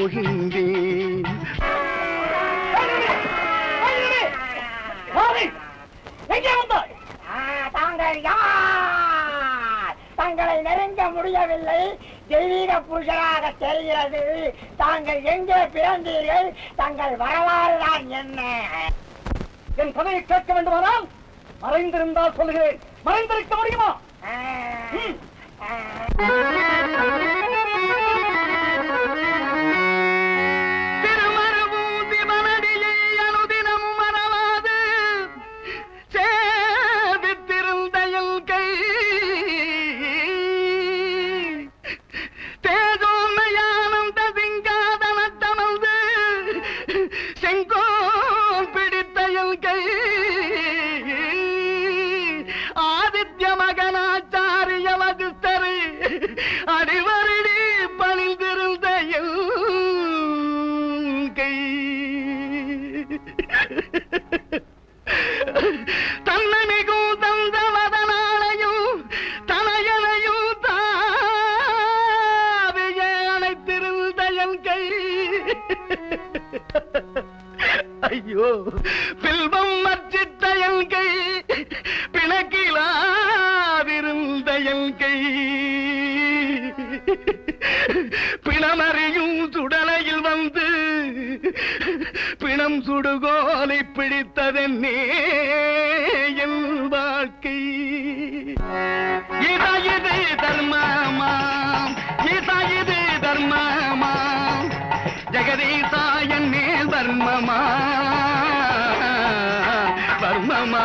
போகின்றேன். தாங்கள் யார்? தங்களை நெருங்க முடியவில்லை. தெய்வீக புருஷராக தெரிகிறது. தாங்கள் எங்கே பிறந்தீர்கள்? தங்கள் வரலாறு தான் என்ன? என் கதையை கேட்க வேண்டுமானால் மறைந்திருந்தால் சொல்லுகிறேன். மறைந்திருக்க முடியுமா? திருமருபூதி மனடியை அனுதினம் மறவாது சேவித்திருந்த என் கை தேஜோன்மையானந்த சிங்காதன தமழ்ந்து செங்கோல் பிடித்த என் கை ஆதித்ய மகனாச்சாரிய வகுஸ்தரு அடிவருடி பணிந்திருந்த என் கை தன்னை மிகும் தந்த மதனாலையும் தனையனையும் தாவிய அணைத்திருந்த என் கை ஐயோ பில்வம் மற்றிட்ட என் கை பிணக்கிலாதிருந்த என் கை பிணமறியும் சுடலையில் வந்து பிணம் சுடுகோலை பிடித்ததென்னே என் வாழ்க்கை. இது தர்மமாம், இது தர்மமாம், ஜெகதீசா என் மேல் வர்மமா வர்மமா.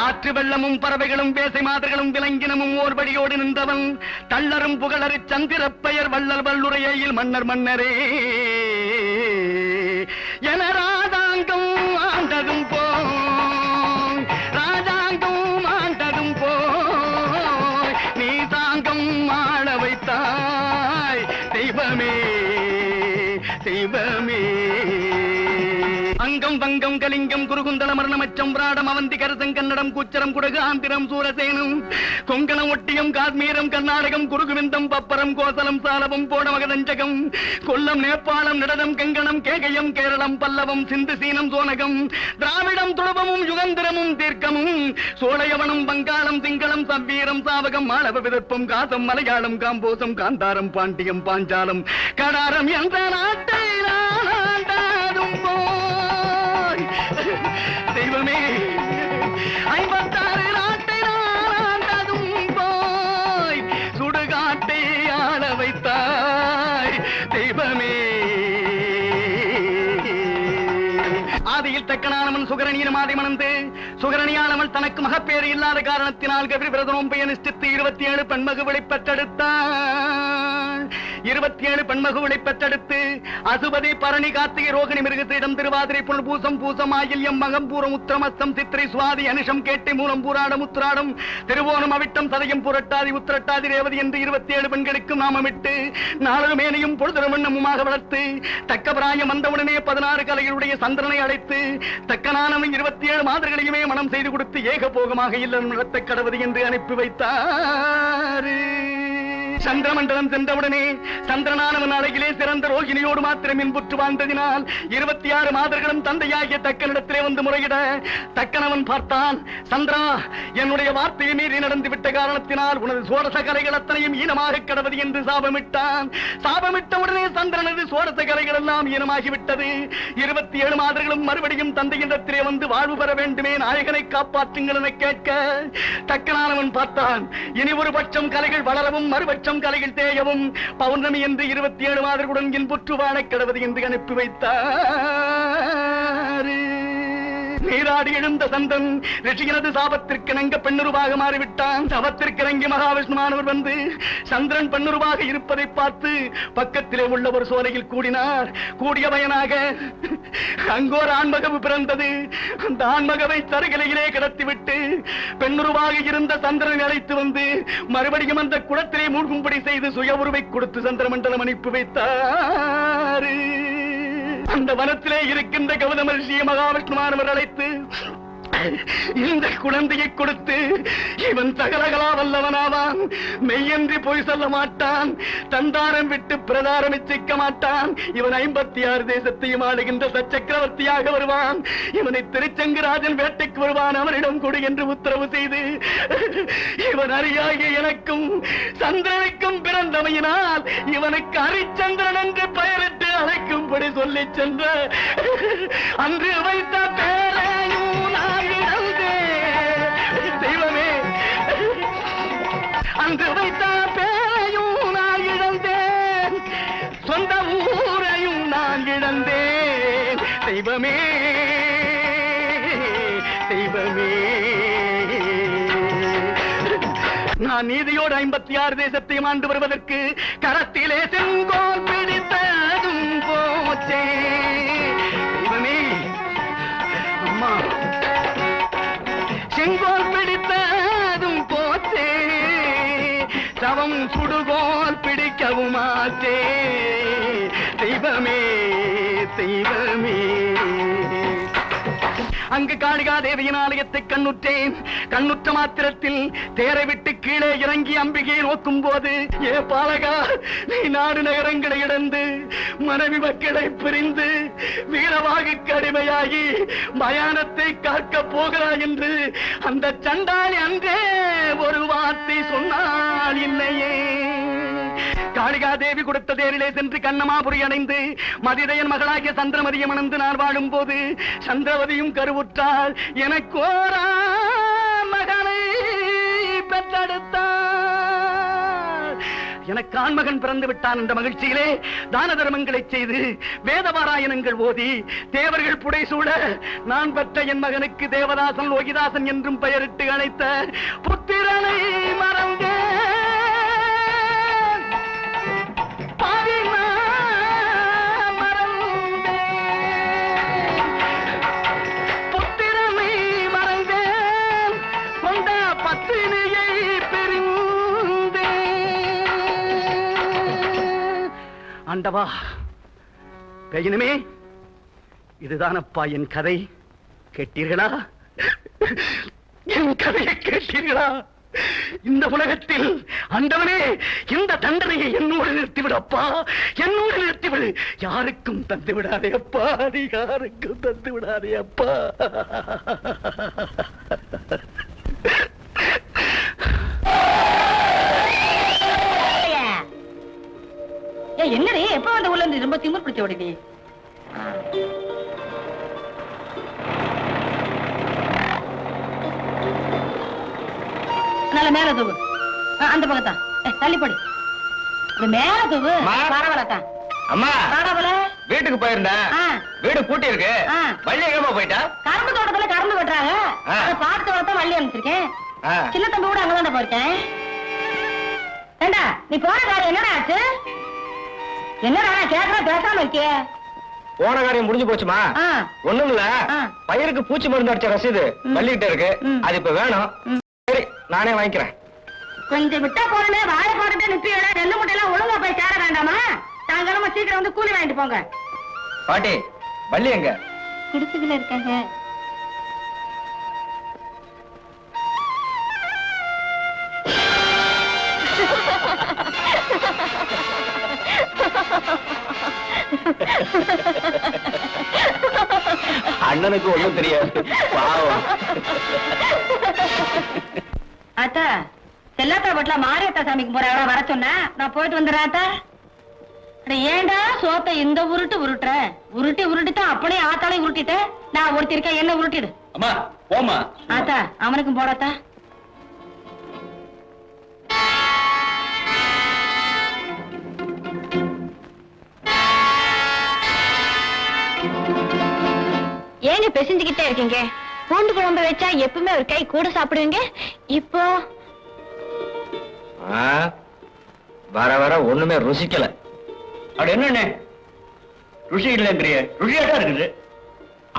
ஆற்று வெள்ளமும் பறவைகளும் வேசை மாதர்களும் விலங்கினமும் ஓர்வடியோடு நின்றவன் தள்ளரும் புகழறி சந்திரப்பெயர் வள்ளல் வல்லுரையில் மன்னர் மன்னரே என ராஜாங்கம் ஆண்டதும் போய் ராஜாங்கம் ஆண்டதும் போய் நீ தாங்கம் ஆள வைத்தாய் தெய்வமே தெய்வமே. அங்கம் வங்கம் கலிங்கம் குருகுந்தல மரணமச்சம் பிராடம் அவந்தி கரசம் கன்னடம் குச்சரம் குடகு ஆந்திரம் சூரசேனம் கொங்கணம் ஒட்டியம் காஷ்மீரம் கர்நாடகம் குருகுவிந்தம் பப்பரம் கோசலம் சாலவம் போடமகதஞ்சகம் கொல்லம் நேபாளம் நடனம் கங்கணம் கேகயம் கேரளம் பல்லவம் சிந்து சீனம் சோனகம் திராவிடம் துளபமும் யுகந்திரமும் தீர்க்கமும் சோழையவனம் வங்காளம் சிங்களம் சவ்வீரம் சாவகம் மாளவ விதர்ப்பம் காசம் மலையாளம் காம்போசம் காந்தாரம் பாண்டியம் பாஞ்சாலம் கடாரம் என்ற நாட்டை நாடாடும் தெய்வமே 56 நாட்டை நாடாடும் போய் சுடுகாட்டை ஆள வைத்தாய் தெய்வமே. ஆதியில் தக்கனானவன் சுகரணியின் மாதி மணந்து சுகரணியானவள் தனக்கு மகப்பேறு இல்லாத காரணத்தினால் கவிரி விரதனோம்பை அனுஷ்டித்து 27 பெண்மகுகளை பெற்றெடுத்தாள். 27 பெண்மகுகளை பெற்றெடுத்து அசுபதி பரணி கார்த்திகை ரோகிணி மிருகத்திடம் திருவாதிரை புனல் பூசம் பூசம் ஆயில்யம் மகம் பூரம் உத்திரமஸ்தம் சித்திரை சுவாதி அனுஷம் கேட்டை மூலம் பூராடம் உத்திராடம் திருவோணம் அவிட்டம் சதயம் புரட்டாதி உத்திரட்டாதி ரேவதி என்று 27 பெண்களுக்கு நாமமிட்டு 4 மேனையும் பொழுதொரு வண்ணமுமாக வளர்த்து தக்க பிராயம் வந்தவுடனே 16 கலைகளுடைய சந்திரனை அழைத்து தக்கனானவன் 27 மாதர்களையுமே மனம் செய்து கொடுத்து ஏகபோகமாக இல்லம் நடத்த கடவுது என்று அனுப்பி வைத்தார். சந்திரமண்டலம் சென்றவுடனே சந்திரனானவன் அழகிலே சிறந்த ரோகிணியோடு மாத்திரம் இன்புற்று வாழ்ந்ததினால் 26 மாதர்களும் தந்தையாகிய தக்கனிடத்திலே வந்து முறையிட தக்கனவன் பார்த்தான். சந்திரா, என்னுடைய வார்த்தையை மீறி நடந்து விட்ட காரணத்தினால் உனது சோரச கலைகள் அத்தனையும் ஈனமாக கடவது என்று சாபமிட்டான். சாபமிட்டவுடனே சந்திரனது சோரச கலைகள் எல்லாம் ஈனமாகிவிட்டது. 27 மாதர்களும் மறுபடியும் தந்தையிடத்திலே வந்து வாழ்வு பெற வேண்டுமே, நாயகனை காப்பாற்றுங்கள் என கேட்க தக்கனானவன் பார்த்தான். இனி ஒரு பட்சம் கலைகள் வளரவும் மறுபட்சம் கலைகள் தேயவும் பௌர்ணமி என்று 27 மாதர்களுடன் இன்புற்று வாழ கடவுது என்று அனுப்பி வைத்தார். நீராடி எழுந்த சந்தன் ரிஷியனது சாபத்திற்கு நங்க பெண்ணுருவாக மாறிவிட்டான். சபத்திற்கு இறங்கி மகாவிஷ்ணுவானவர் வந்து சந்திரன் பெண்ணுருவாக இருப்பதை பார்த்து பக்கத்திலே உள்ள ஒரு சோலையில் கூடினார். கூடிய பயனாக அங்கோர் ஆண்மகவு பிறந்தது. அந்த ஆண்மகவை தருகிலையிலே கிடத்திவிட்டு பெண்ணுருவாக இருந்த சந்திரனை அழைத்து வந்து மறுபடியும் அந்த குளத்திலே மூழ்கும்படி செய்து சுய உருவை கொடுத்து சந்திரமண்டலம் அனுப்பி வைத்தார். அந்த வனத்திலே இருக்கின்ற கௌதம ரிஷியை மகாவிஷ்ணுவானவர் அழைத்து இந்த குழந்தையை கொடுத்து இவன் சகலகலா வல்லவனாவான். மெய்யன்றி பொய் சொல்ல மாட்டான். தந்தாரம் விட்டு பிரதாரம் இச்சிக்க மாட்டான். இவன் 56 தேசத்தையும் ஆளுகின்ற சச்சக்கரவர்த்தியாக வருவான். இவனை திருச்செங்கராஜன் வேட்டைக்கு வருவான். அவனிடம் கொடு என்று உத்தரவு செய்து இவன் அறியாகிய எனக்கும் சந்திரனுக்கும் பிறந்தமையினால் இவனுக்கு ஹரிச்சந்திரன் என்று பெயரிட்டு அழைக்கும்படி சொல்லி சென்ற அன்று வைத்த பேரையும் நான் இழந்தேன். தெய்வமே, அன்று வைத்த பேரையும் நான் இழந்தேன். சொந்த ஊரையும் நான் இழந்தேன். தெய்வமே, தெய்வமே, நான் நீதியோடு 56 தேசத்தையும் ஆண்டு வருவதற்கு கரத்திலே செங்கோல் பிடித்ததும் போச்சே. தெய்வமே, அம்மா, செங்கோல் பிடித்ததும் போச்சே. சவம் சுடுகோல் பிடிக்கவும் ஆச்சே. தெய்வமே, தெய்வமே. அங்கு காளிகா தேவியின் ஆலயத்தை கண்ணுற்றேன். கண்ணுற்ற மாத்திரத்தில் தேரை விட்டு கீழே இறங்கி அம்பிகையை நோக்கும் போது, ஏ பாலகா, நீ நாடு நகரங்களை இழந்து மனைவி மக்களை பிரிந்து வீரவாகுக்கு அடிமையாகி மயானத்தை காக்க போகிறாய் என்று அந்த சண்டாளி அன்றே ஒரு வார்த்தை சொன்னால் இல்லையே. காளிகா தேவி கொடுத்த தேரிலே சென்று கண்ணமாபுரி அடைந்து மதிதையன் மகளாகிய சந்திரமதியை மணந்து நான் வாழும் போது சந்திரவதியும் கருவுற்றாள். எனக்கோரா மகனை பெற்றெடுத்தாள். எனக்கு ஆண்மகன் பிறந்து விட்டான் என்ற மகிழ்ச்சியிலே தான தர்மங்களை செய்து வேதபாராயணங்கள் ஓதி தேவர்கள் புடைசூழ நான் பெற்ற என் மகனுக்கு தேவதாசன் லோகிதாசன் என்றும் பெயரிட்டு அழைத்த புத்திரனை மறந்தே ஆண்டவா, பெயனுமே, இதுதானப்பா என் கதை. கேட்டீர்களா? என் கதையை கேட்டீர்களா? இந்த உலகத்தில் ஆண்டவனே, இந்த தண்டனையை என்னோடு நிறுத்திவிடப்பா, என்னோடு நிறுத்திவிடு. யாருக்கும் தந்து விடாதே அப்பா, நீ யாருக்கும் தந்து விடாதே அப்பா. என்னடி எப்ப வந்து உள்ள இருந்து ரொம்ப திமிர் பிடிச்ச ஓடிடி? நல்ல மேல தூவு. அந்த பக்கத்தான் தள்ளி போடி. மேல தூவு. பரவாயில்லத்தான். அம்மா, பரவாயில்ல. வீட்டுக்கு போயிருந்தேன். வீடு பூட்டி இருக்கு. வள்ளி எங்கம்மா போயிட்டா? கரும்பு தோட்டத்துல கரும்பு வெட்டுறாங்க. அதை பார்த்து வரத்தான் வள்ளி அனுப்பிச்சிருக்கேன். சின்ன தம்பி கூட அங்கதான் போயிருக்கேன். ஏண்டா, நீ போன காரியம் என்னடா ஆச்சு? என்னடா கேட்கற பேசாம இருக்கே? போன காரியம் முடிஞ்சு போச்சுமா? ஒண்ணும் இல்ல, பயிருக்கு பூச்சி மருந்து அடிச்ச ரசீது வள்ளிக்கிட்ட இருக்கு. அது இப்ப வேணும். சரி, நானே வாங்கிக்கிறேன். கொஞ்சம் விட்டா போறே வாழை போட்டுட்டு நிப்பியோட நெல்லு முட்டையெல்லாம் ஒழுங்கா போய் சேர வேண்டாமா? சாயங்காலமா சீக்கிரம் வந்து கூலி வாங்கிட்டு போங்க. பாட்டி, வள்ளி எங்க? குடிசுக்குள்ள இருக்காங்க. அண்ணனுக்கு ஒண்ணும் தெரியாது, பாவம். ஆத்தா, செல்லாத்தா வீட்டுல மாரியத்தா சாமிக்கு போற வர சொன்ன, நான் போயிட்டு வந்துடுறேன் ஆத்தா. ஏண்டா சோத்த இந்த உருட்டு உருட்டுற? உருட்டி உருட்டித்தான் அப்படியே ஆத்தாலையும் உருட்டிட்ட. நான் ஒருத்தி இருக்கேன், என்ன உருட்டிடு. அம்மா போமா. ஆத்தா, அவனுக்கும் போடாத்தா. ஏங்க பெசிஞ்சுக்கிட்டே இருக்கீங்க? பூண்டு குழம்பு வச்சா எப்பவுமே ஒரு கை கூட சாப்பிடுவீங்க, இப்போ வர வர ஒண்ணுமே ருசிக்கல. அப்படி என்ன ருசி இல்லைங்கிறிய? ருசியாதான் இருக்குது.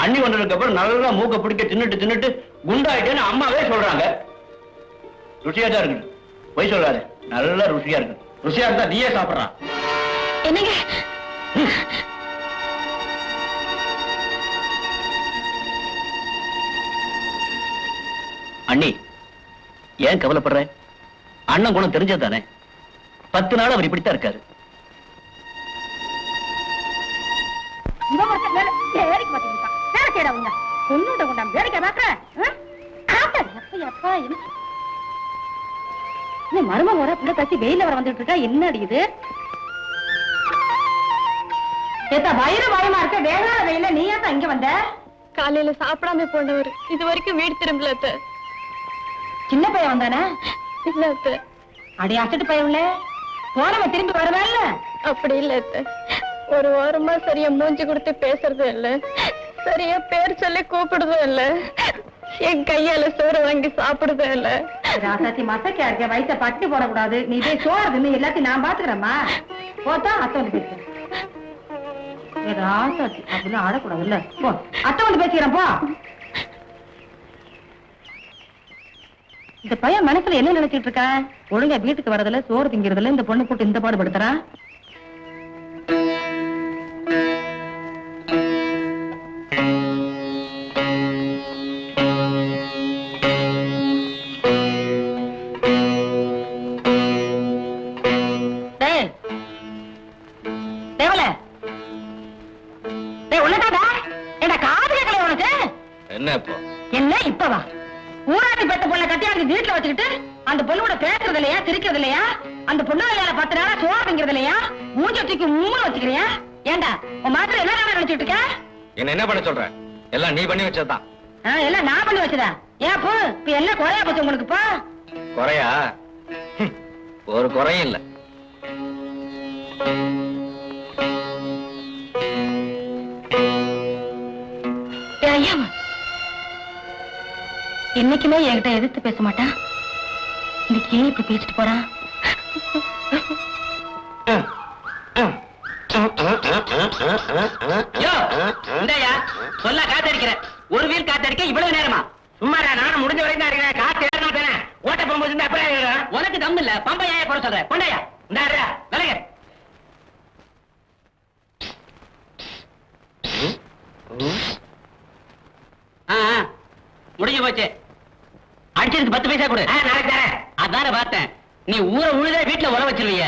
அண்ணி வந்ததுக்கு அப்புறம் நல்லா மூக்க பிடிக்க தின்னுட்டு தின்னுட்டு குண்டாயிட்டேன்னு அம்மாவே சொல்றாங்க. ருசியாதான் இருக்குது, போய் சொல்லாத. நல்லா ருசியா இருக்கு. ருசியா இருந்தா நீயே சாப்பிடுறான். என்னங்க அண்ணி ஏன் கவலைப்படுற? அண்ணன் குணம் தெரிஞ்சது தானே. 10 நாள் அவர் இப்படித்தான் இருக்காரு. இவன் ஒருத்தன் வேலைக்கு மாட்டேங்கிறான். வேலை செய்யடா உங்க கொண்டு கொண்டாம் வேலைக்கு பாக்குற மரும முறை புள்ள கட்சி வெயில வர வந்துட்டு இருக்கா. என்ன அடிக்குது வயிறு பயமா இருக்க. வேளாண் வெயில நீ ஏன் இங்க வந்த? காலையில சாப்பிடாம போனவர் இது வரைக்கும் வீடு திரும்பல அத்தை. சின்ன பையன் வந்தானே? இல்ல அத்தை. அடி அசட்டு பையன் போனவ திரும்பி வருவேல்ல? அப்படி இல்ல அத்தை. ஒரு வாரமா சரியா மூஞ்சி கொடுத்து பேசுறதும் இல்ல, சரியா பேர் சொல்லி கூப்பிடுறதும் இல்ல, என் கையால சோறு வாங்கி சாப்பிடுறதும் இல்ல. ராசாத்தி மசக்கா இருக்க வயிற்ற பட்டி போடக்கூடாது. நீ போய் சோறுன்னு எல்லாத்தையும் நான் பாத்துக்கிறேம்மா. போத்தா அத்தை வந்து பேசுறேன். ராசாத்தி அப்படிலாம் ஆடக்கூடாது இல்ல. போ அத்தை வந்து பேசிக்கிறேன் போ. இந்த பையன் மனசுல என்ன நினைச்சிட்டு இருக்கா? ஒழுங்கா வீட்டுக்கு வரதுல சோறு திங்கிறதுல இந்த பொண்ணு போட்டு இந்த பாடுபடுத்துறா. என்ன இப்போ? என்ன இப்பவா? ஊராட்சி பெத்த பொண்ணை கட்டியாந்து வீட்டுல வச்சுக்கிட்டு அந்த பொண்ணோட பேசுறது இல்லையா, சிரிக்கிறது இல்லையா, அந்த பொண்ணு வேலை 10 நாளா சோறுங்கிறது இல்லையா, மூஞ்சி தூக்கி மூணு வச்சுக்கிறியா? ஏண்டா உன் மாத்திர என்ன நினைச்சிட்டு இருக்க? என்ன பண்ண சொல்ற? எல்லாம் நீ பண்ணி வச்சதுதான். எல்லாம் நான் பண்ணி வச்சதா? ஏன் போ இப்ப என்ன குறையா போச்சு உங்களுக்கு? போ. குறையா? ஒரு குறையும் இல்ல. என்னைக்குமே என்கிட்ட எதிர்த்து பேச மாட்டான். இன்னைக்கு ஏன் இப்படி பேசிட்டு போறான்? சொல்ல காத்தடிக்கிற ஒரு வீல் காத்தடிக்க இவ்வளவு நேரமா? சும்மாடா, நானும் முடிஞ்ச வரைக்கும் தான் இருக்கிறேன். காத்து ஏறனா தானே ஓட்ட போகும்போது அப்புறம் உனக்கு தம் இல்ல. பம்பையா குறை சொல்ற கொண்டாயா இந்த விலக. முடிஞ்சு போச்சு. அடிச்சதுக்கு 10 பைசா கொடு. நாளைக்கு தரேன். அதான பார்த்தேன். நீ ஊரை உழுத வீட்டுல உழ வச்சிருவிய.